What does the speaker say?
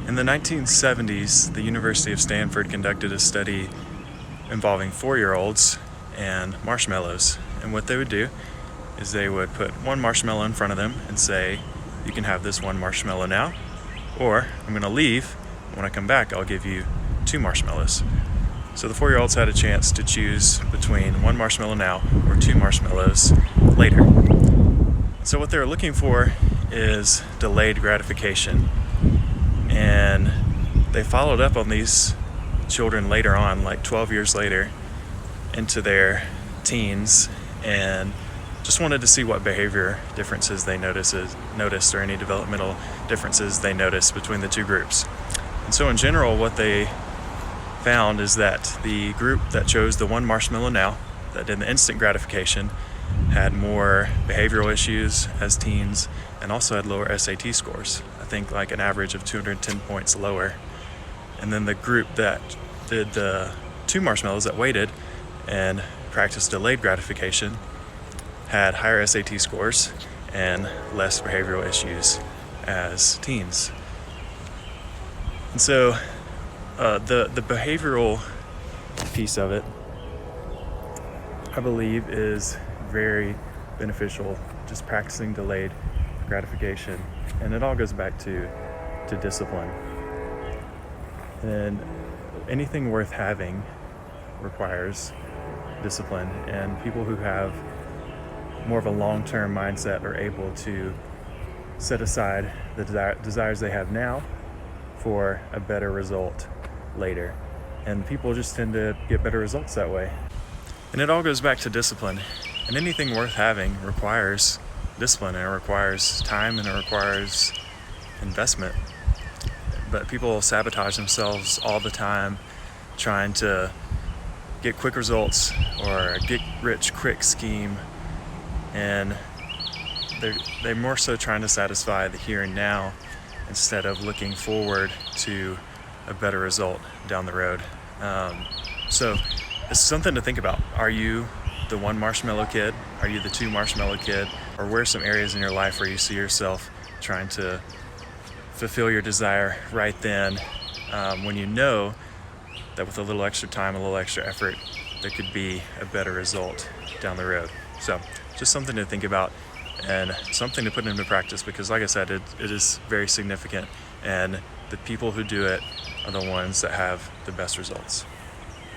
In the 1970s, the University of Stanford conducted a study involving 4-year-olds and marshmallows. And what they would do is they would put one marshmallow in front of them and say, you can have this one marshmallow now, or I'm going to leave. When I come back, I'll give you 2 marshmallows. So the 4-year-olds had a chance to choose between 1 marshmallow now or 2 marshmallows later. So what they were looking for is delayed gratification. And they followed up on these children later on, like 12 years later, into their teens, and just wanted to see what behavior differences they noticed or any developmental differences they noticed between the two groups. And so in general, what they found is that the group that chose the 1 marshmallow now, that did the instant gratification, had more behavioral issues as teens and also had lower SAT scores. I think like an average of 210 points lower. And then the group that did the 2 marshmallows that waited and practiced delayed gratification had higher SAT scores and less behavioral issues as teens. And so the behavioral piece of it, I believe, is very beneficial, just practicing delayed gratification. And it all goes back to discipline. And anything worth having requires discipline, and people who have more of a long-term mindset are able to set aside the desires they have now for a better result later. And people just tend to get better results that way. And it all goes back to discipline. And anything worth having requires discipline, and it requires time, and it requires investment. But people sabotage themselves all the time trying to get quick results or a get-rich-quick scheme, and they're more so trying to satisfy the here and now instead of looking forward to a better result down the road. So it's something to think about. Are you the 1 marshmallow kid? Are you the 2 marshmallow kid? Or where are some areas in your life where you see yourself trying to fulfill your desire right then, when you know that with a little extra time, a little extra effort, there could be a better result down the road? So just something to think about and something to put into practice, because like I said, it is very significant, and the people who do it are the ones that have the best results.